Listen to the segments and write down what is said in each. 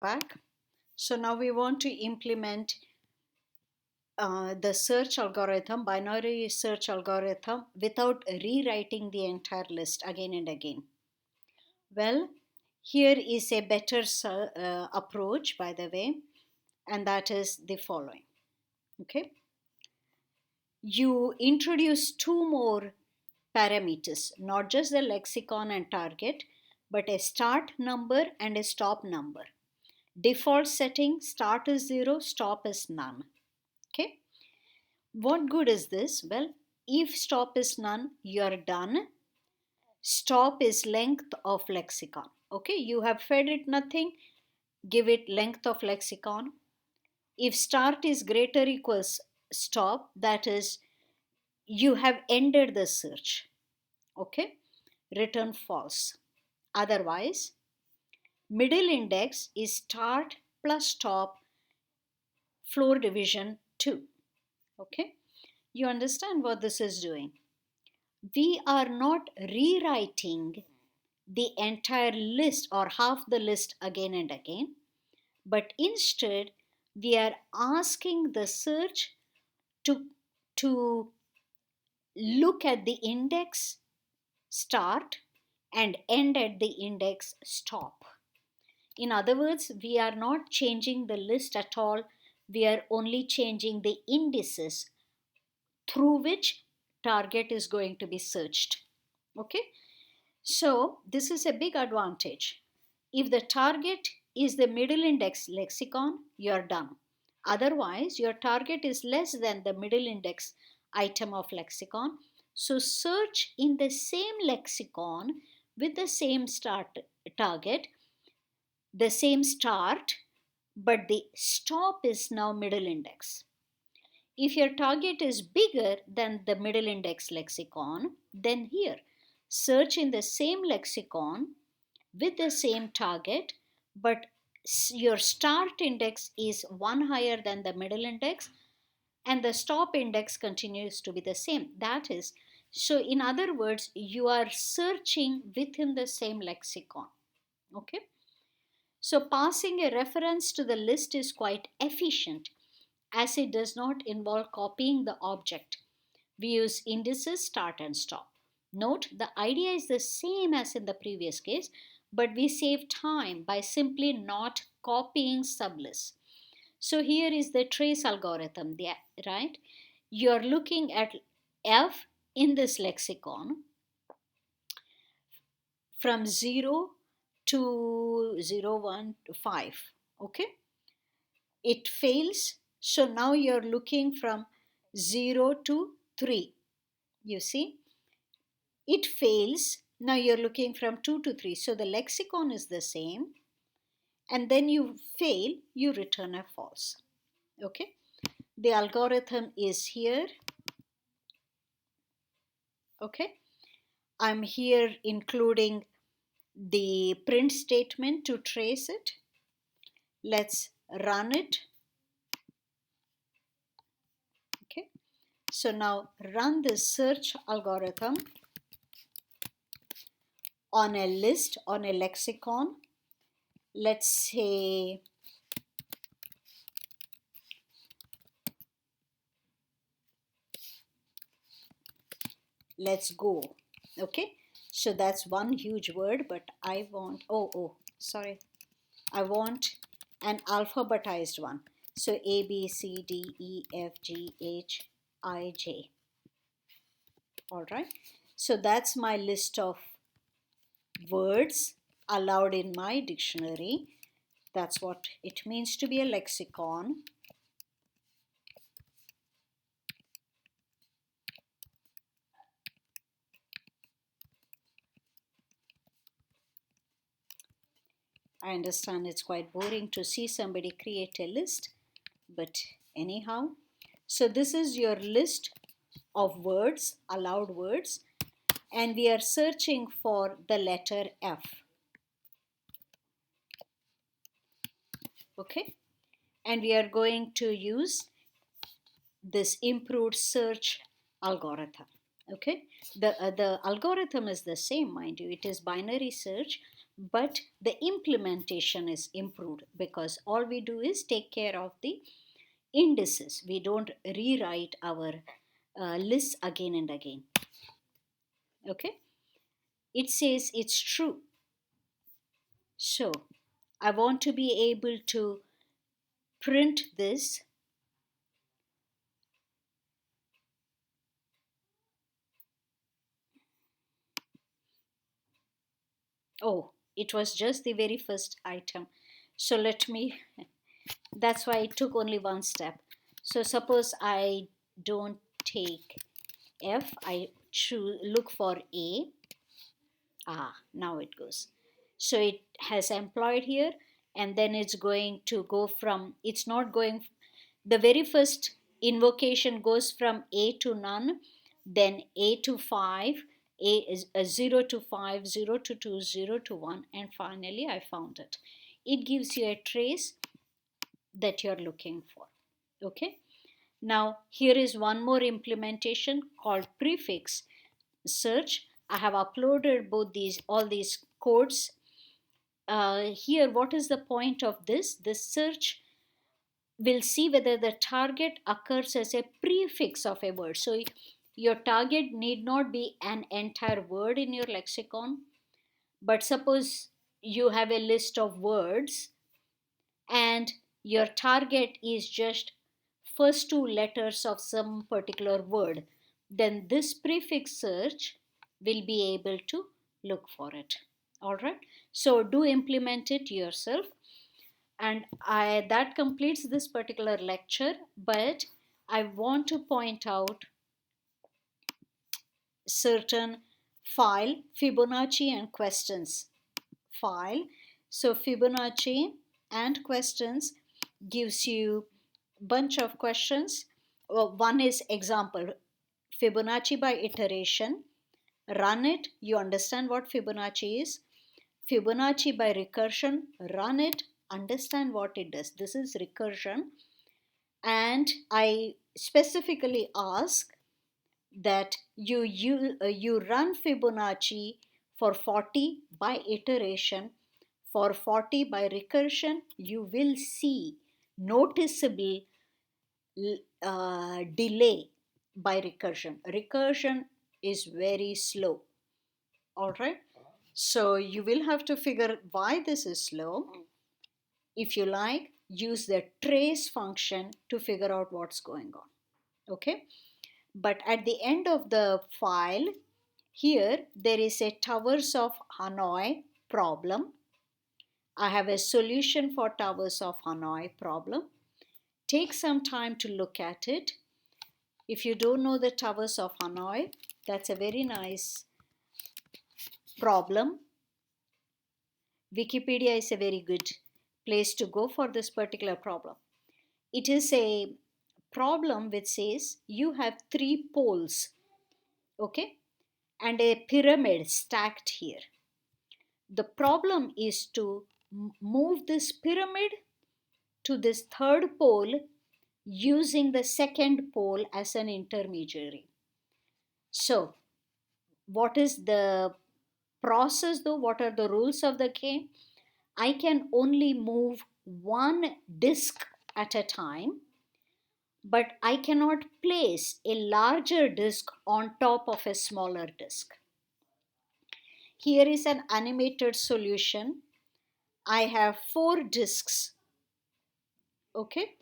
back. So now we want to implement the search algorithm, binary search algorithm, without rewriting the entire list again and again. Well, here is a better approach, by the way, and that is the following. Okay, you introduce two more parameters, not just the lexicon and target, but a start number and a stop number. Default setting, start is 0, stop is none. Okay, what good is this? Well, if stop is none, you're done. Stop is length of lexicon. Okay, you have fed it nothing, give it length of lexicon. If start is greater equals stop, that is you have ended the search. Okay, return false. Otherwise, middle index is start plus stop floor division 2. Okay, you understand what this is doing? We are not rewriting the entire list or half the list again and again, but instead we are asking the search to look at the index start and end at the index stop. In other words, we are not changing the list at all. We are only changing the indices through which target is going to be searched. Okay, so this is a big advantage. If the target is the middle index lexicon, you're done. Otherwise, your target is less than the middle index item of lexicon. So search in the same lexicon with the same target, the same start, but the stop is now middle index. If your target is bigger than the middle index lexicon, then here, search in the same lexicon with the same target, but your start index is one higher than the middle index and the stop index continues to be the same. That is, so in other words, you are searching within the same lexicon. Okay. So passing a reference to the list is quite efficient as it does not involve copying the object. We use indices, start and stop. Note, the idea is the same as in the previous case, but we save time by simply not copying sublists. So here is the trace algorithm, right? You're looking at F in this lexicon from 0 to 0, 1 to 5. Okay? It fails. So now you're looking from 0 to 3. You see? It fails. Now you're looking from 2 to 3. So the lexicon is the same. And then you fail, you return a false. Okay? The algorithm is here. Okay? I'm here including the print statement to trace it. Let's run it. Okay? So now run the search algorithm on a list, on a lexicon. Let's say let's go. Okay, so that's one huge word, but I want I want an alphabetized one. So A, B, C, D, E, F, G, H, I, J. All right, so that's my list of words allowed in my dictionary. That's what it means to be a lexicon. I understand it's quite boring to see somebody create a list, but anyhow, so this is your list of words, allowed words, and we are searching for the letter F. Okay, and we are going to use this improved search algorithm. Okay, the algorithm is the same, mind you. It is binary search, but the implementation is improved because all we do is take care of the indices. We don't rewrite our lists again and again. Okay, it says it's true. So I want to be able to print this. Oh, it was just the very first item. So let me, that's why it took only one step. So suppose I don't take F, I choose, look for A. Now it goes. So it has employed here, and then it's going to go from, it's not going, the very first invocation goes from A to none, then A to 5, A is 0 to 5, 0 to 2, 0 to 1, and finally I found it. It gives you a trace that you're looking for. Okay. Now here is one more implementation called Prefix Search. I have uploaded all these codes. Here, what is the point of this? The search will see whether the target occurs as a prefix of a word. So your target need not be an entire word in your lexicon, but suppose you have a list of words and your target is just first two letters of some particular word, then this prefix search will be able to look for it. All right, so do implement it yourself. And that completes this particular lecture, but I want to point out certain file, Fibonacci and questions file. So Fibonacci and questions gives you bunch of questions. One is example, Fibonacci by iteration. Run it, you understand what Fibonacci is. Fibonacci by recursion, run it, understand what it does. This is recursion. And I specifically ask that you run Fibonacci for 40 by iteration. For 40 by recursion, you will see noticeable delay by recursion. Recursion is very slow. All right. So you will have to figure why this is slow. If you like, use the trace function to figure out what's going on. Okay. But at the end of the file, here there is a Towers of Hanoi problem. I have a solution for Towers of Hanoi problem. Take some time to look at it. If you don't know the Towers of Hanoi, that's a very nice problem. Wikipedia is a very good place to go for this particular problem. It is a problem which says you have three poles, okay, and a pyramid stacked here. The problem is to move this pyramid to this third pole using the second pole as an intermediary. So, what is the process though? What are the rules of the game? I can only move one disk at a time, but I cannot place a larger disk on top of a smaller disk. Here is an animated solution. I have 4 disks, okay,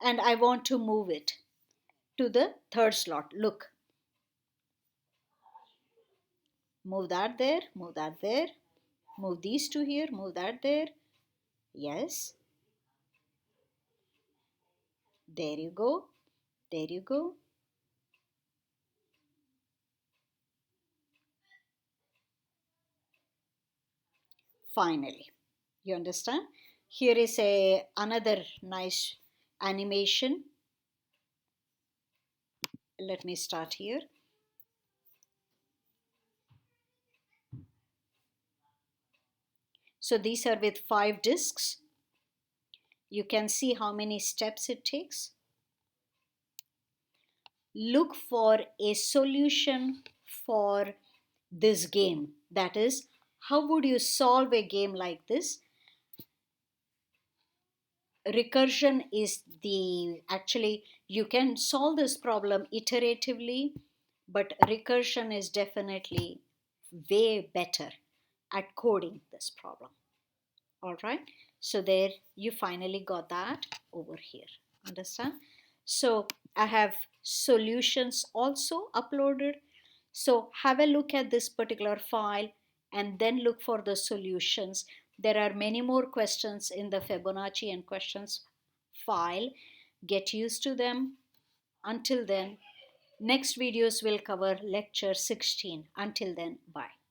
and I want to move it to the third slot. Look, move that there, move that there, move these two here, move that there. Yes, there you go, there you go. Finally, you understand? Here is another nice animation. Let me start here. So these are with 5 disks. You can see how many steps it takes. Look for a solution for this game. That is, How would you solve a game like this? Recursion is actually you can solve this problem iteratively, but recursion is definitely way better at coding this problem. All right, so there you finally got that over here. Understand? So I have solutions also uploaded. So have a look at this particular file and then look for the solutions. There are many more questions in the Fibonacci and questions file. Get used to them. Until then, next videos will cover lecture 16. Until then, bye.